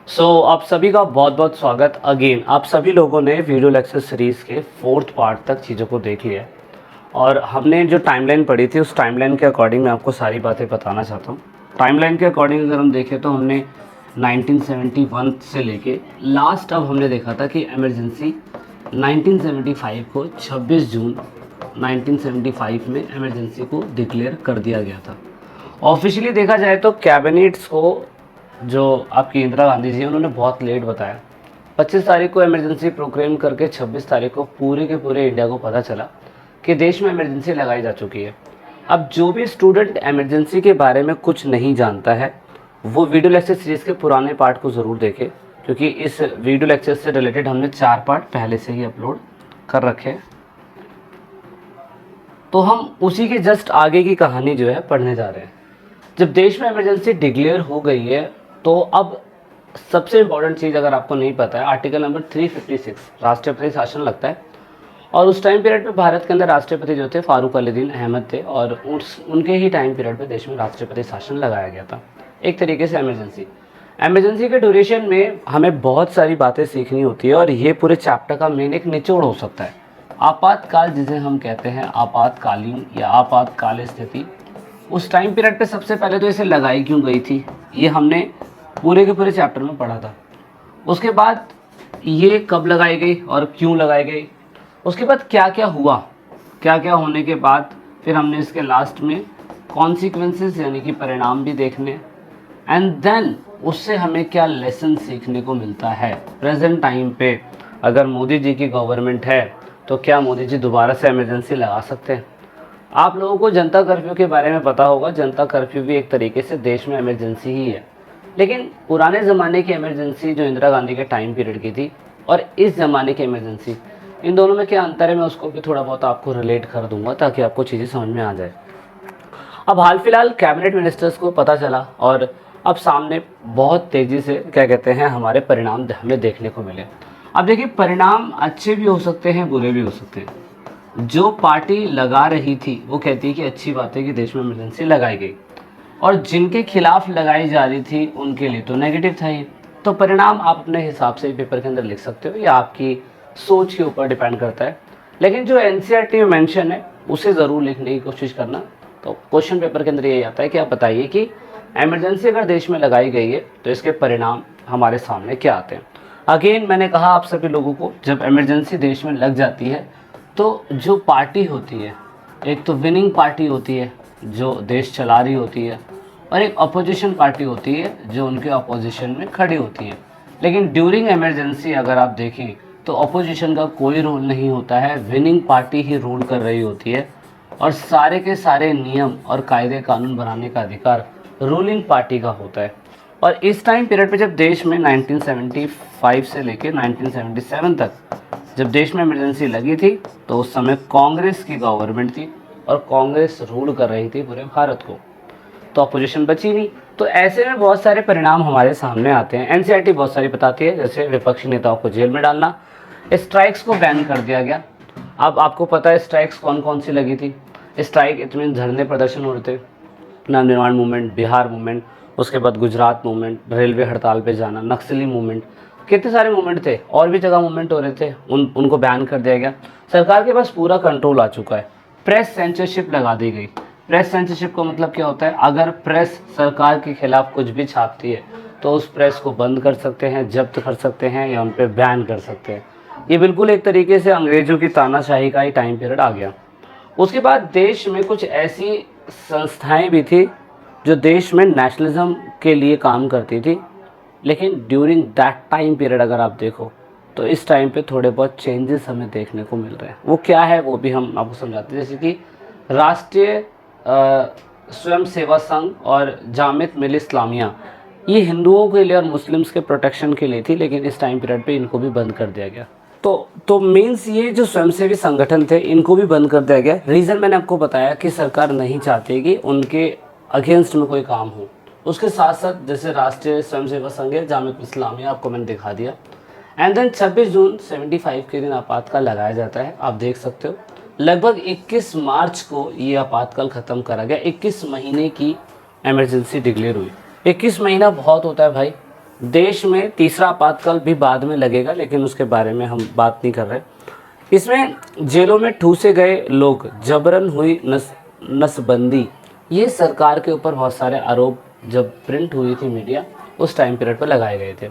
आप सभी का बहुत बहुत स्वागत अगेन। आप सभी लोगों ने वीडियो लेक्चर सीरीज़ के 4th पार्ट तक चीज़ों को देख लिया है और हमने जो टाइमलाइन पढ़ी थी उस टाइमलाइन के अकॉर्डिंग मैं आपको सारी बातें बताना चाहता हूँ। टाइमलाइन के अकॉर्डिंग अगर हम देखें तो हमने 1971 से लेके लास्ट अब हमने देखा था कि इमरजेंसी 1975 को 26 जून 1975 में इमरजेंसी को डिक्लेयर कर दिया गया था। ऑफिशियली देखा जाए तो कैबिनेट्स को जो आपकी इंदिरा गांधी जी उन्होंने बहुत लेट बताया। 25 तारीख को इमरजेंसी प्रोक्लेम करके 26 तारीख को पूरे के पूरे इंडिया को पता चला कि देश में इमरजेंसी लगाई जा चुकी है। अब जो भी स्टूडेंट इमरजेंसी के बारे में कुछ नहीं जानता है वो वीडियो लेक्चर सीरीज़ के पुराने पार्ट को ज़रूर देखे, क्योंकि इस वीडियो लेक्चर से रिलेटेड हमने 4 पार्ट पहले से ही अपलोड कर रखे हैं। तो हम उसी के जस्ट आगे की कहानी जो है पढ़ने जा रहे हैं। जब देश में इमरजेंसी डिक्लेयर हो गई है तो अब सबसे इम्पॉर्टेंट चीज़ अगर आपको नहीं पता है, आर्टिकल नंबर 356 राष्ट्रपति शासन लगता है। और उस टाइम पीरियड पे भारत के अंदर राष्ट्रपति जो थे फारूक अलीदीन अहमद थे और उनके ही टाइम पीरियड पे देश में राष्ट्रपति शासन लगाया गया था। एक तरीके से इमरजेंसी के ड्यूरेशन में हमें बहुत सारी बातें सीखनी होती है और ये पूरे चैप्टर का मेन एक निचोड़ हो सकता है। आपातकाल जिसे हम कहते हैं, आपातकालीन या आपातकाल स्थिति, उस टाइम पीरियड पे सबसे पहले तो इसे लगाई क्यों गई थी ये हमने पूरे के पूरे चैप्टर में पढ़ा था। उसके बाद ये कब लगाई गई और क्यों लगाई गई, उसके बाद क्या क्या हुआ, क्या क्या होने के बाद फिर हमने इसके लास्ट में कॉन्सिक्वेंसेस यानी कि परिणाम भी देखने, एंड देन उससे हमें क्या लेसन सीखने को मिलता है। प्रेजेंट टाइम पे अगर मोदी जी की गवर्नमेंट है तो क्या मोदी जी दोबारा से इमरजेंसी लगा सकते हैं। आप लोगों को जनता कर्फ्यू के बारे में पता होगा। जनता कर्फ्यू भी एक तरीके से देश में इमरजेंसी ही है, लेकिन पुराने ज़माने की इमरजेंसी जो इंदिरा गांधी के टाइम पीरियड की थी और इस ज़माने की इमरजेंसी, इन दोनों में क्या अंतर है मैं उसको भी थोड़ा बहुत आपको रिलेट कर दूंगा ताकि आपको चीज़ें समझ में आ जाए। अब हाल फिलहाल कैबिनेट मिनिस्टर्स को पता चला और अब सामने बहुत तेज़ी से क्या कहते हैं हमारे परिणाम हमें देखने को मिले। अब देखिए, परिणाम अच्छे भी हो सकते हैं, बुरे भी हो सकते हैं। जो पार्टी लगा रही थी वो कहती है कि अच्छी बात है कि देश में इमरजेंसी लगाई गई, और जिनके खिलाफ लगाई जा रही थी उनके लिए तो नेगेटिव था ही। तो परिणाम आप अपने हिसाब से पेपर के अंदर लिख सकते हो या आपकी सोच के ऊपर डिपेंड करता है, लेकिन जो एनसीईआरटी में मेंशन है उसे ज़रूर लिखने की कोशिश करना। तो क्वेश्चन पेपर के अंदर यही आता है कि आप बताइए कि इमरजेंसी अगर देश में लगाई गई है तो इसके परिणाम हमारे सामने क्या आते हैं। अगेन मैंने कहा आप सभी लोगों को, जब इमरजेंसी देश में लग जाती है तो जो पार्टी होती है, एक तो विनिंग पार्टी होती है जो देश चला रही होती है, और एक अपोजिशन पार्टी होती है जो उनके अपोजिशन में खड़ी होती है। लेकिन ड्यूरिंग इमरजेंसी अगर आप देखें तो अपोजिशन का कोई रोल नहीं होता है, विनिंग पार्टी ही रूल कर रही होती है और सारे के सारे नियम और कायदे कानून बनाने का अधिकार रूलिंग पार्टी का होता है। और इस टाइम पीरियड पे जब देश में 1975 से लेकर 1977 तक जब देश में इमरजेंसी लगी थी तो उस समय कांग्रेस की गवर्नमेंट थी और कांग्रेस रूल कर रही थी पूरे भारत को, तो अपोजिशन बची नहीं। तो ऐसे में बहुत सारे परिणाम हमारे सामने आते हैं। एनसीईआरटी बहुत सारी बताती है, जैसे विपक्षी नेताओं को जेल में डालना, स्ट्राइक्स को बैन कर दिया गया। अब आपको पता है स्ट्राइक्स कौन कौन सी लगी थी। स्ट्राइक इतने धरने प्रदर्शन हो रहे थे, नवनिर्माण मूवमेंट, बिहार मूवमेंट, उसके बाद गुजरात मूवमेंट, रेलवे हड़ताल पे जाना, नक्सली मूवमेंट, कितने सारे मूवमेंट थे और भी जगह मूवमेंट हो रहे थे, उनको बैन कर दिया गया। सरकार के पास पूरा कंट्रोल आ चुका है। प्रेस सेंसरशिप लगा दी गई। प्रेस सेंसरशिप का मतलब क्या होता है, अगर प्रेस सरकार के खिलाफ कुछ भी छापती है तो उस प्रेस को बंद कर सकते हैं, जब्त कर सकते हैं या उन पर बैन कर सकते हैं। ये बिल्कुल एक तरीके से अंग्रेजों की तानाशाही का ही टाइम पीरियड आ गया। उसके बाद देश में कुछ ऐसी संस्थाएं भी थी जो देश में नेशनलिज्म के लिए काम करती थी, लेकिन ड्यूरिंग दैट टाइम पीरियड अगर आप देखो तो इस टाइम पे थोड़े बहुत चेंजेस हमें देखने को मिल रहे हैं। वो क्या है वो भी हम आपको समझाते हैं। जैसे कि राष्ट्रीय स्वयं सेवा संघ और जामियत मिल इस्लामिया, ये हिंदुओं के लिए और मुस्लिम्स के प्रोटेक्शन के लिए थी, लेकिन इस टाइम पीरियड पे इनको भी बंद कर दिया गया। तो मीन्स ये जो स्वयंसेवी संगठन थे इनको भी बंद कर दिया गया। रीज़न मैंने आपको बताया कि सरकार नहीं चाहती कि उनके अगेंस्ट में कोई काम हो। उसके साथ साथ जैसे राष्ट्रीय स्वयंसेवक संघ है, जामियत इस्लामिया, आपको मैंने दिखा दिया। एंड देन 26 जून 75 के दिन आपातकाल लगाया जाता है। आप देख सकते हो लगभग 21 मार्च को ये आपातकाल ख़त्म करा गया। 21 महीने की इमरजेंसी डिक्लेयर हुई। 21 महीना बहुत होता है भाई। देश में तीसरा आपातकाल भी बाद में लगेगा, लेकिन उसके बारे में हम बात नहीं कर रहे। इसमें जेलों में ठूसे गए लोग, जबरन हुई नसबंदी, ये सरकार के ऊपर बहुत सारे आरोप जब प्रिंट हुई थी मीडिया उस टाइम पीरियड पर लगाए गए थे।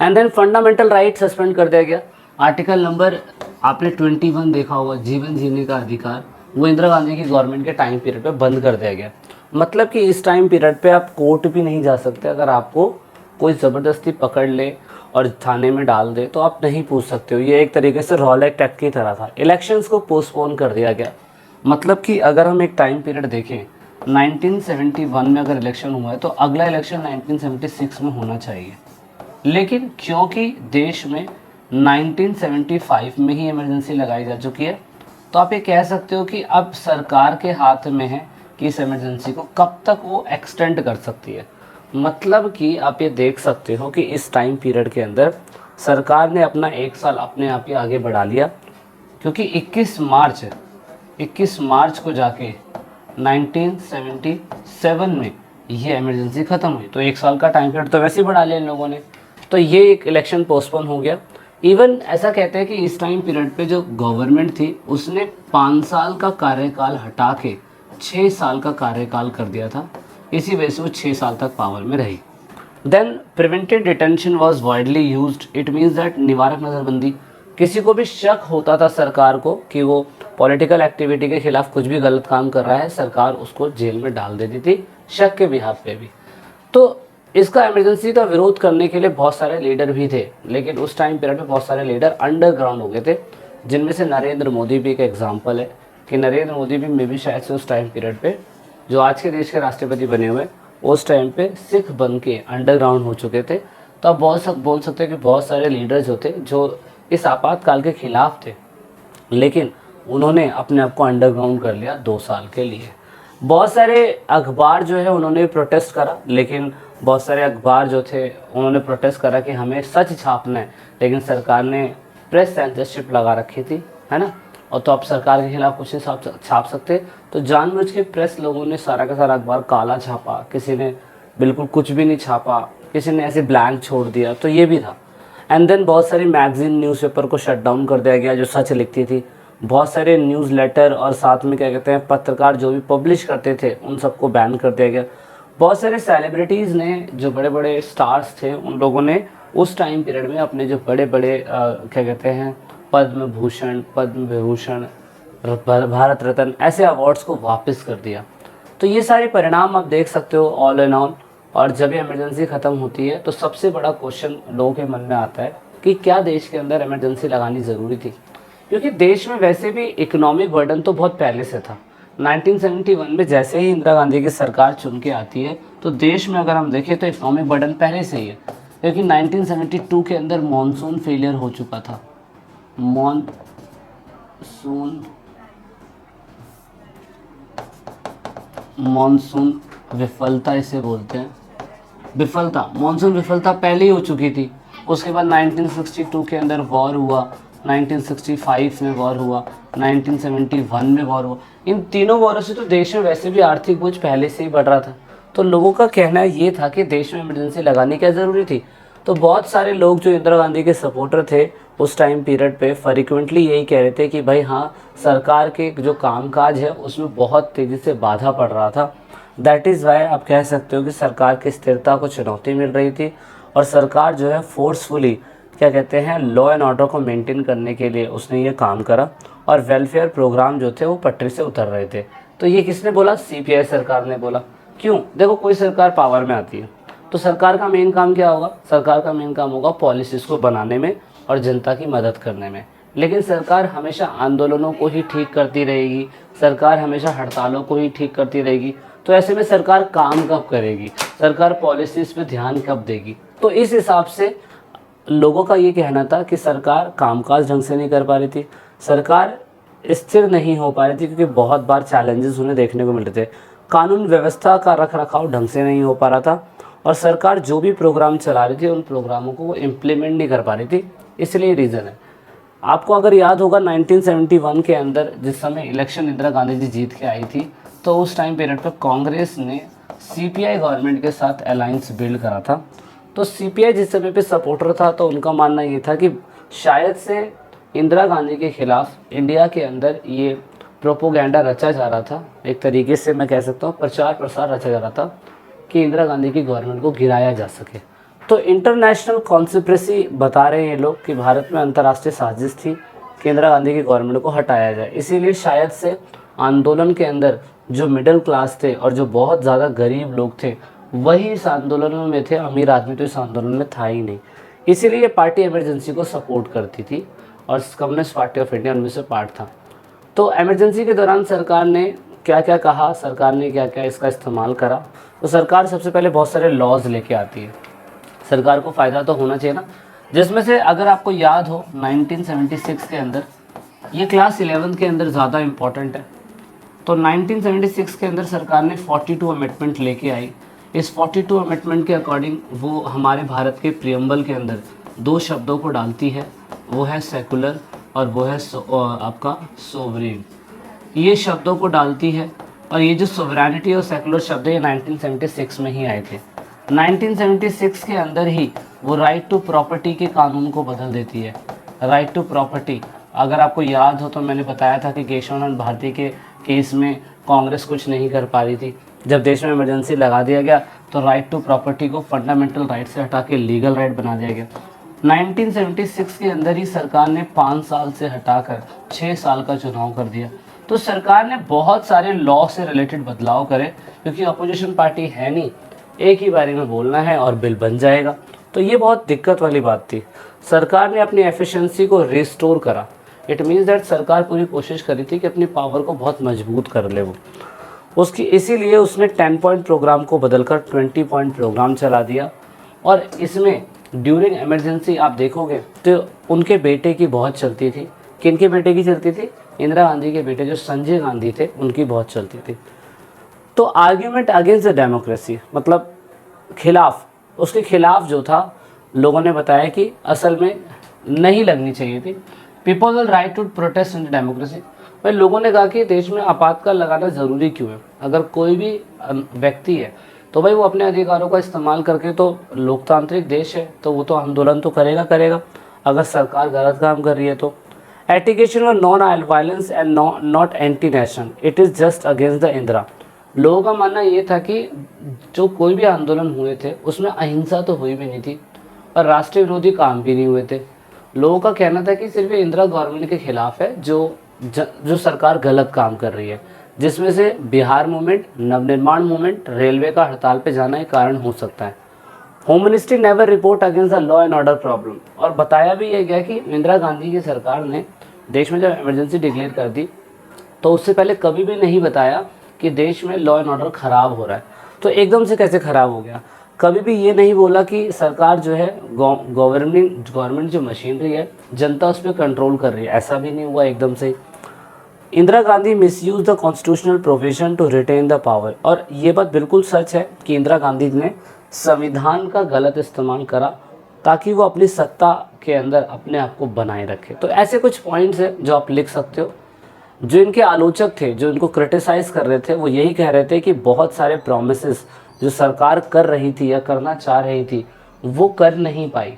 And then fundamental right suspend कर दिया गया। आर्टिकल नंबर आपने 21 देखा होगा, जीवन जीने का अधिकार, वो इंदिरा गांधी की गवर्नमेंट के टाइम पीरियड पे बंद कर दिया गया। मतलब कि इस टाइम पीरियड पे आप कोर्ट भी नहीं जा सकते। अगर आपको कोई ज़बरदस्ती पकड़ ले और थाने में डाल दे तो आप नहीं पूछ सकते हो। ये एक तरीके से रॉलेट एक्ट की तरह था। इलेक्शंस को पोस्टपोन कर दिया गया। मतलब कि अगर हम एक टाइम पीरियड देखें, 1971 में अगर इलेक्शन हुआ है तो अगला इलेक्शन 1976 में होना चाहिए। लेकिन क्योंकि देश में 1975 में ही इमरजेंसी लगाई जा चुकी है, तो आप ये कह सकते हो कि अब सरकार के हाथ में है कि इस इमरजेंसी को कब तक वो एक्सटेंड कर सकती है। मतलब कि आप ये देख सकते हो कि इस टाइम पीरियड के अंदर सरकार ने अपना 1 साल अपने आप ही आगे बढ़ा लिया, क्योंकि 21 मार्च को जाके 1977 में ये इमरजेंसी ख़त्म हुई। तो 1 साल का टाइम पीरियड तो वैसे ही बढ़ा लिया इन लोगों ने। तो ये एक इलेक्शन पोस्टपोन हो गया। इवन ऐसा कहते हैं कि इस टाइम पीरियड पे जो गवर्नमेंट थी उसने 5 साल का कार्यकाल हटा के 6 साल का कार्यकाल कर दिया था। इसी वजह से वो 6 साल तक पावर में रही। Then preventive detention was widely used. It means that निवारक नज़रबंदी, किसी को भी शक होता था सरकार को कि वो पॉलिटिकल एक्टिविटी के खिलाफ कुछ भी गलत काम कर रहा है, सरकार उसको जेल में डाल देती थी, शक के बिहाफ पे भी। तो इसका इमरजेंसी का विरोध करने के लिए बहुत सारे लीडर भी थे, लेकिन उस टाइम पीरियड में बहुत सारे लीडर अंडरग्राउंड हो गए थे, जिनमें से नरेंद्र मोदी भी एक एग्जाम्पल है कि नरेंद्र मोदी भी मे भी शायद से उस टाइम पीरियड पे जो आज के देश के राष्ट्रपति बने हुए उस टाइम पे सिख बन के अंडरग्राउंड हो चुके थे। तो आप बोल सकते हैं कि बहुत सारे लीडर जो थे जो इस आपातकाल के खिलाफ थे, लेकिन उन्होंने अपने आप को अंडरग्राउंड कर लिया 2 साल के लिए। बहुत सारे अखबार जो है उन्होंने प्रोटेस्ट करा, लेकिन बहुत सारे अखबार जो थे उन्होंने प्रोटेस्ट करा कि हमें सच छापना है, लेकिन सरकार ने प्रेस सेंसरशिप लगा रखी थी, है ना। और तो आप सरकार के खिलाफ कुछ नहीं छाप सकते। तो जानबूझ के प्रेस लोगों ने सारा का सारा अखबार काला छापा, किसी ने बिल्कुल कुछ भी नहीं छापा, किसी ने ऐसे ब्लैंक छोड़ दिया, तो ये भी था। एंड देन बहुत सारी मैगजीन न्यूज़पेपर को शट डाउन कर दिया गया जो सच लिखती थी। बहुत सारे न्यूज़ लेटर और साथ में क्या कहते हैं पत्रकार जो भी पब्लिश करते थे उन सबको बैन कर दिया गया। बहुत सारे सेलिब्रिटीज़ ने, जो बड़े बड़े स्टार्स थे, उन लोगों ने उस टाइम पीरियड में अपने जो बड़े बड़े क्या कहते हैं पद्म भूषण, पद्म विभूषण, भारत रत्न ऐसे अवार्ड्स को वापस कर दिया। तो ये सारे परिणाम आप देख सकते हो ऑल एंड ऑल। और जब इमरजेंसी ख़त्म होती है तो सबसे बड़ा क्वेश्चन लोगों के मन में आता है कि क्या देश के अंदर इमरजेंसी लगानी ज़रूरी थी, क्योंकि देश में वैसे भी इकोनॉमिक बर्डन तो बहुत पहले से था। 1971 में जैसे ही इंदिरा गांधी की सरकार चुन के आती है तो देश में अगर हम देखें तो इकोनॉमिक बर्डन पहले से ही है, क्योंकि 1972 के अंदर मॉनसून फेलियर हो चुका था। मॉनसून विफलता इसे बोलते हैं, विफलता, मॉनसून विफलता पहले ही हो चुकी थी। उसके बाद 1962 के अंदर वॉर हुआ, 1965 में वॉर हुआ, 1971 में वॉर हुआ। इन तीनों वॉरों से तो देश में वैसे भी आर्थिक बोझ पहले से ही बढ़ रहा था। तो लोगों का कहना ये था कि देश में इमरजेंसी लगानी क्या ज़रूरी थी। तो बहुत सारे लोग जो इंदिरा गांधी के सपोर्टर थे उस टाइम पीरियड पे फ्रिक्वेंटली यही कह रहे थे कि भाई हाँ, सरकार के जो कामकाज है उसमें बहुत तेज़ी से बाधा पड़ रहा था। दैट इज़ वाई आप कह सकते हो कि सरकार की स्थिरता को चुनौती मिल रही थी और सरकार जो है फोर्सफुली क्या कहते हैं लॉ एंड ऑर्डर को मेंटेन करने के लिए उसने ये काम करा और वेलफेयर प्रोग्राम जो थे वो पटरी से उतर रहे थे। तो ये किसने बोला? सीपीआई सरकार ने बोला। क्यों? देखो, कोई सरकार पावर में आती है तो सरकार का मेन काम क्या होगा? सरकार का मेन काम होगा पॉलिसीज़ को बनाने में और जनता की मदद करने में। लेकिन सरकार हमेशा आंदोलनों को ही ठीक करती रहेगी, सरकार हमेशा हड़तालों को ही ठीक करती रहेगी। तो ऐसे में सरकार काम कब करेगी? सरकार पॉलिसीज़ पे ध्यान कब देगी? तो इस हिसाब से लोगों का ये कहना था कि सरकार कामकाज ढंग से नहीं कर पा रही थी, सरकार स्थिर नहीं हो पा रही थी, क्योंकि बहुत बार चैलेंजेस उन्हें देखने को मिल रहे थे। कानून व्यवस्था का रख रखाव ढंग से नहीं हो पा रहा था और सरकार जो भी प्रोग्राम चला रही थी उन प्रोग्रामों को वो इम्प्लीमेंट नहीं कर पा रही थी। इसलिए रीज़न है। आपको अगर याद होगा 1971 के अंदर जिस समय इलेक्शन इंदिरा गांधी जी जीत के आई थी, तो उस टाइम पीरियड पर कांग्रेस ने सीपीआई गवर्नमेंट के साथ अलायंस बिल्ड करा था तो सीपीआई जिस समय पे सपोर्टर था तो उनका मानना ये था कि शायद से इंदिरा गांधी के खिलाफ इंडिया के अंदर ये प्रोपोगंडा रचा जा रहा था, एक तरीके से मैं कह सकता हूँ प्रचार प्रसार रचा जा रहा था कि इंदिरा गांधी की गवर्नमेंट को गिराया जा सके। तो इंटरनेशनल कॉन्स्पिरेसी बता रहे हैं ये लोग कि भारत में अंतर्राष्ट्रीय साजिश थी कि इंदिरा गांधी की गवर्नमेंट को हटाया जाए। इसीलिए शायद से आंदोलन के अंदर जो मिडिल क्लास थे और जो बहुत ज़्यादा गरीब लोग थे वही इस आंदोलन में थे, अमीर आदमी तो इस आंदोलन में था ही नहीं। इसीलिए ये पार्टी इमरजेंसी को सपोर्ट करती थी और कम्युनिस्ट पार्टी ऑफ इंडिया उनमें से पार्ट था। तो इमरजेंसी के दौरान सरकार ने क्या क्या कहा, सरकार ने क्या क्या इसका इस्तेमाल करा। तो सरकार सबसे पहले बहुत सारे लॉज लेके आती है, सरकार को फ़ायदा तो होना चाहिए ना, जिसमें से अगर आपको याद हो 1976 के अंदर, ये क्लास 11 के अंदर ज़्यादा इम्पॉर्टेंट है। तो 1976 के अंदर सरकार ने 42 अमेंडमेंट लेके आई। इस 42 अमेंडमेंट के अकॉर्डिंग वो हमारे भारत के प्रियम्बल के अंदर दो शब्दों को डालती है, वो है सेकुलर और वो है आपका सोवरेन। ये शब्दों को डालती है और ये जो सोवरेनिटी और सेकुलर शब्द है ये 1976 में ही आए थे। 1976 के अंदर ही वो राइट टू प्रॉपर्टी के कानून को बदल देती है। राइट टू प्रॉपर्टी, अगर आपको याद हो तो मैंने बताया था कि केशवानंद भारती के केस में कांग्रेस कुछ नहीं कर पा रही थी। जब देश में इमरजेंसी लगा दिया गया तो राइट टू प्रॉपर्टी को फंडामेंटल राइट से हटा के लीगल राइट बना दिया गया। 1976 के अंदर ही सरकार ने 5 साल से हटाकर 6 साल का चुनाव कर दिया। तो सरकार ने बहुत सारे लॉ से रिलेटेड बदलाव करे, क्योंकि अपोजिशन पार्टी है नहीं, एक ही बारे में बोलना है और बिल बन जाएगा। तो ये बहुत दिक्कत वाली बात थी। सरकार ने अपनी एफिशिएंसी को रिस्टोर करा। इट मीन्स दैट सरकार पूरी कोशिश करी थी कि अपनी पावर को बहुत मजबूत कर ले वो उसकी, इसीलिए उसने 10 पॉइंट प्रोग्राम को बदलकर 20 पॉइंट प्रोग्राम चला दिया। और इसमें ड्यूरिंग इमरजेंसी आप देखोगे तो उनके बेटे की बहुत चलती थी। किनके बेटे की चलती थी? इंदिरा गांधी के बेटे जो संजय गांधी थे उनकी बहुत चलती थी। तो आर्ग्यूमेंट अगेंस्ट द डेमोक्रेसी, मतलब खिलाफ, उसके खिलाफ जो था, लोगों ने बताया कि असल में नहीं लगनी चाहिए थी। People will right to protest in democracy. भाई लोगों ने कहा कि देश में आपातकाल लगाना ज़रूरी क्यों है? अगर कोई भी व्यक्ति है तो भाई वो अपने अधिकारों का इस्तेमाल करके, तो लोकतांत्रिक देश है तो वो तो आंदोलन तो करेगा अगर सरकार गलत काम कर रही है तो। एटिकेशन और non violence and not anti national, it is just against the Indira. लोगों का मानना ये था कि जो कोई भी आंदोलन हुए थे उसमें अहिंसा तो हुई भी नहीं थी और राष्ट्रीय विरोधी काम भी नहीं हुए थे। लोगों का कहना था कि सिर्फ इंदिरा गवर्नमेंट के खिलाफ है जो सरकार गलत काम कर रही है, जिसमें से Bihar movement, Navnirman movement, railway का हड़ताल पे जाना एक कारण हो सकता है। Home ministry never report against the law and order problem. और बताया भी ये गया कि इंदिरा गांधी की सरकार ने देश में जब इमरजेंसी डिक्लेयर कर दी तो उससे पहले कभी भी नहीं बताया कि देश में लॉ एंड ऑर्डर ख़राब हो रहा है। तो एकदम से कैसे ख़राब हो गया? कभी भी ये नहीं बोला कि सरकार जो है गवर्नमेंट जो मशीनरी है जनता उस पर कंट्रोल कर रही है, ऐसा भी नहीं हुआ एकदम से। Indira Gandhi misuse the constitutional provision to retain the power. और ये बात बिल्कुल सच है कि इंदिरा गांधी ने संविधान का गलत इस्तेमाल करा ताकि वो अपनी सत्ता के अंदर अपने आप को बनाए रखे। तो ऐसे कुछ पॉइंट्स हैं जो आप लिख सकते हो। जो इनके आलोचक थे, जो इनको क्रिटिसाइज़ कर रहे थे, वो यही कह रहे थे कि बहुत सारे प्रोमिसेस जो सरकार कर रही थी या करना चाह रही थी वो कर नहीं पाई।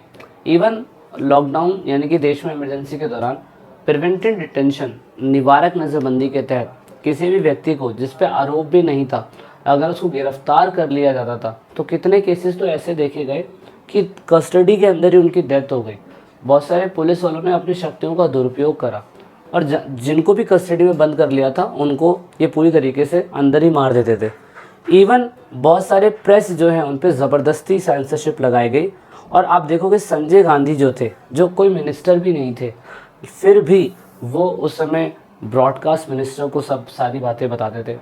इवन लॉकडाउन यानी कि देश में इमरजेंसी के दौरान प्रिवेंटिव डिटेंशन, निवारक नज़रबंदी के तहत किसी भी व्यक्ति को जिस पे आरोप भी नहीं था, अगर उसको गिरफ्तार कर लिया जाता था तो कितने केसेस तो ऐसे देखे गए कि कस्टडी के अंदर ही उनकी डेथ हो गई। बहुत सारे पुलिस वालों ने अपनी शक्तियों का दुरुपयोग करा और जिनको भी कस्टडी में बंद कर लिया था उनको ये पूरी तरीके से अंदर ही मार देते थे। इवन बहुत सारे प्रेस जो हैं उन पर ज़बरदस्ती सेंसरशिप लगाई गई। और आप देखोगे संजय गांधी जो थे, जो कोई मिनिस्टर भी नहीं थे, फिर भी वो उस समय ब्रॉडकास्ट मिनिस्टर को सब सारी बातें बताते थे।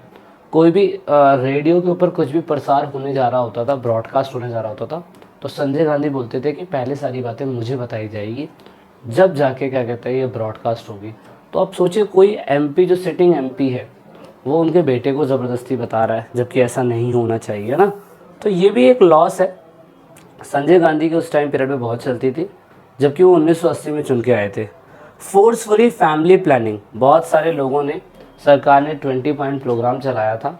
कोई भी रेडियो के ऊपर कुछ भी प्रसार होने जा रहा होता था, ब्रॉडकास्ट होने जा रहा होता था, तो संजय गांधी बोलते थे कि पहले सारी बातें मुझे बताई जाएगी, जब जाके क्या कहते हैं ये ब्रॉडकास्ट होगी। तो आप सोचिए कोई एमपी जो सिटिंग एमपी है वो उनके बेटे को ज़बरदस्ती बता रहा है, जबकि ऐसा नहीं होना चाहिए ना। तो ये भी एक लॉस है। संजय गांधी के उस टाइम पीरियड में बहुत चलती थी, जबकि वो 1980 में चुन के आए थे। फोर्सफुली फैमिली प्लानिंग, बहुत सारे लोगों ने, सरकार ने 20 पॉइंट प्रोग्राम चलाया था।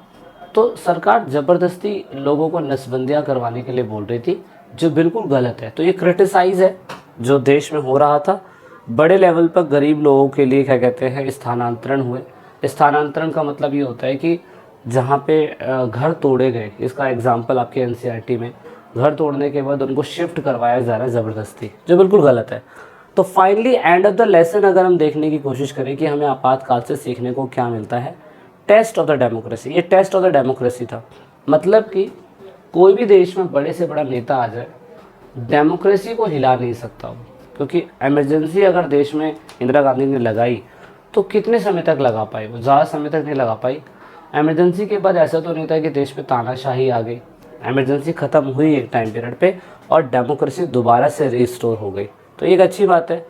तो सरकार ज़बरदस्ती लोगों को नसबंदियाँ करवाने के लिए बोल रही थी जो बिल्कुल गलत है। तो ये क्रिटिसाइज़ है जो देश में हो रहा था। बड़े लेवल पर गरीब लोगों के लिए क्या कहते हैं स्थानांतरण हुए। स्थानांतरण का मतलब ये होता है कि जहाँ पे घर तोड़े गए, इसका एग्जाम्पल आपके एनसीईआरटी में घर तोड़ने के बाद उनको शिफ्ट करवाया जा रहा है ज़बरदस्ती, जो बिल्कुल गलत है। तो finally end of the lesson अगर हम देखने की कोशिश करें कि हमें आपातकाल से सीखने को क्या मिलता है, टेस्ट ऑफ द डेमोक्रेसी। ये टेस्ट ऑफ द डेमोक्रेसी था। मतलब कि कोई भी देश में बड़े से बड़ा नेता आ जाए, डेमोक्रेसी को हिला नहीं सकता वो, क्योंकि इमरजेंसी अगर देश में इंदिरा गांधी ने लगाई तो कितने समय तक लगा पाई, वो ज़्यादा समय तक नहीं लगा पाई। इमरजेंसी के बाद ऐसा तो नहीं था कि देश में तानाशाही आ गई। इमरजेंसी ख़त्म हुई एक टाइम पीरियड पे और डेमोक्रेसी दोबारा से रिस्टोर हो गई, तो एक अच्छी बात है।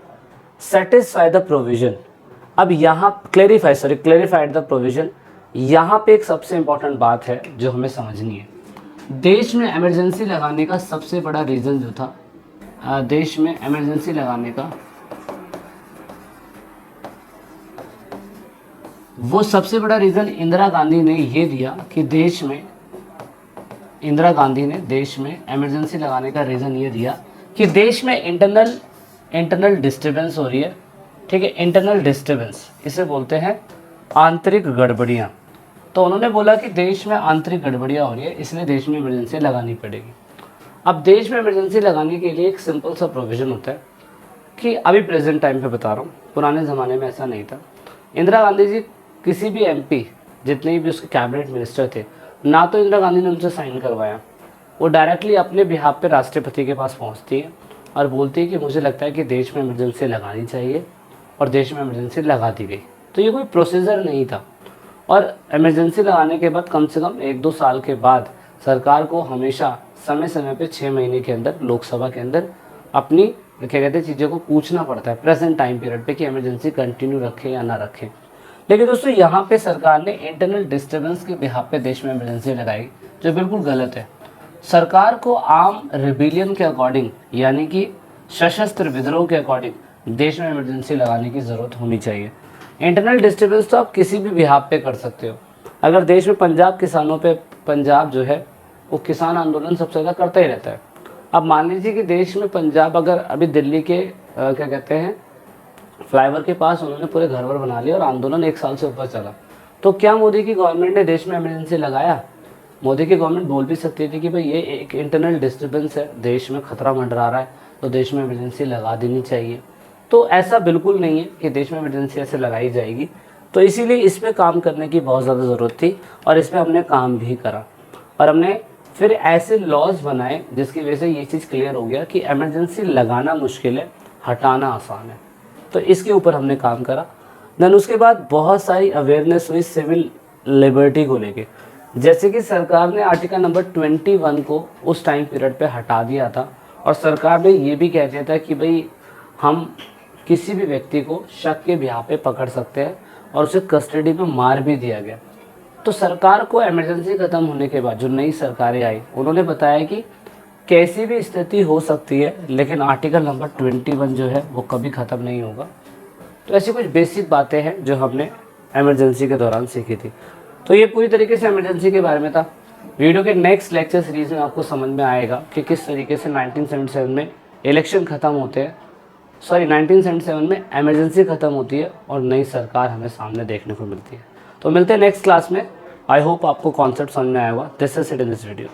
Satisfy the provision. अब यहाँ क्लेरिफाइड द प्रोविज़न। यहाँ पे एक सबसे इम्पॉर्टेंट बात है जो हमें समझनी है। देश में इमरजेंसी लगाने का सबसे बड़ा रीज़न जो था, देश में इमरजेंसी लगाने का वो सबसे बड़ा रीज़न इंदिरा गांधी ने ये दिया कि इंदिरा गांधी ने देश में इमरजेंसी लगाने का रीज़न ये दिया कि देश में इंटरनल डिस्टर्बेंस हो रही है। ठीक है, इंटरनल डिस्टर्बेंस इसे बोलते हैं आंतरिक गड़बड़ियाँ। तो उन्होंने बोला कि देश में आंतरिक गड़बड़ियाँ हो रही है, इसलिए देश में इमरजेंसी लगानी पड़ेगी। अब देश में इमरजेंसी लगाने के लिए एक सिंपल सा प्रोविज़न होता है कि अभी प्रेजेंट टाइम पे बता रहा हूँ, पुराने ज़माने में ऐसा नहीं था। इंदिरा गांधी जी किसी भी एमपी, जितने भी उसके कैबिनेट मिनिस्टर थे, ना तो इंदिरा गांधी ने उनसे साइन करवाया, वो डायरेक्टली अपने बिहाफ पे राष्ट्रपति के पास पहुंचती है और बोलती है कि मुझे लगता है कि देश में इमरजेंसी लगानी चाहिए, और देश में इमरजेंसी लगा दी गई। तो ये कोई प्रोसीजर नहीं था। और इमरजेंसी लगाने के बाद कम से कम 1-2 साल के बाद सरकार को हमेशा समय समय पे 6 महीने के अंदर लोकसभा के अंदर अपनी क्या कहते हैं चीज़ों को पूछना पड़ता है प्रेजेंट टाइम पीरियड पे कि इमरजेंसी कंटिन्यू रखें या ना रखें। लेकिन दोस्तों यहाँ पे सरकार ने इंटरनल डिस्टर्बेंस के बिहाफ पे देश में इमरजेंसी लगाई, जो बिल्कुल गलत है। सरकार को आर्म रिबेलियन के अकॉर्डिंग, यानी कि सशस्त्र विद्रोह के अकॉर्डिंग देश में इमरजेंसी लगाने की ज़रूरत होनी चाहिए। इंटरनल डिस्टर्बेंस तो आप किसी भी बिहाफ पे कर सकते हो। अगर देश में पंजाब जो है वो किसान आंदोलन सबसे ज़्यादा करता ही रहता है। अब मान लीजिए कि देश में पंजाब अगर अभी दिल्ली के क्या कहते हैं फ्लाईओवर के पास उन्होंने पूरे घर वर बना लिया और आंदोलन 1 साल से ऊपर चला, तो क्या मोदी की गवर्नमेंट ने देश में इमरजेंसी लगाया? मोदी की गवर्नमेंट बोल भी सकती थी कि भाई ये एक इंटरनल डिस्टर्बेंस है, देश में खतरा मंडरा रहा है, तो देश में इमरजेंसी लगा देनी चाहिए। तो ऐसा बिल्कुल नहीं है कि देश में इमरजेंसी ऐसे लगाई जाएगी। तो इसीलिए इस पर काम करने की बहुत ज़्यादा ज़रूरत थी और इस पर हमने काम भी करा और हमने फिर ऐसे लॉज बनाए जिसकी वजह से ये चीज़ क्लियर हो गया कि इमरजेंसी लगाना मुश्किल है, हटाना आसान है। तो इसके ऊपर हमने काम करा। देन उसके बाद बहुत सारी अवेयरनेस हुई सिविल लिबर्टी को लेके, जैसे कि सरकार ने आर्टिकल नंबर 21 को उस टाइम पीरियड पे हटा दिया था और सरकार ने ये भी कह दिया था कि भाई हम किसी भी व्यक्ति को शक के बिहाफ पे पकड़ सकते हैं और उसे कस्टडी में मार भी दिया गया। तो सरकार को इमरजेंसी ख़त्म होने के बाद जो नई सरकारें आई उन्होंने बताया कि कैसी भी स्थिति हो सकती है, लेकिन आर्टिकल नंबर 21 जो है वो कभी ख़त्म नहीं होगा। तो ऐसी कुछ बेसिक बातें हैं जो हमने इमरजेंसी के दौरान सीखी थी। तो ये पूरी तरीके से इमरजेंसी के बारे में था। वीडियो के नेक्स्ट लेक्चर सीरीज़ में आपको समझ में आएगा कि किस तरीके से 1977 में इलेक्शन ख़त्म होते हैं, 1977 में इमरजेंसी ख़त्म होती है और नई सरकार हमें सामने देखने को मिलती है। तो मिलते हैं नेक्स्ट क्लास में। आई होप आपको कॉन्सेप्ट समझ में आया होगा। This is it in this video.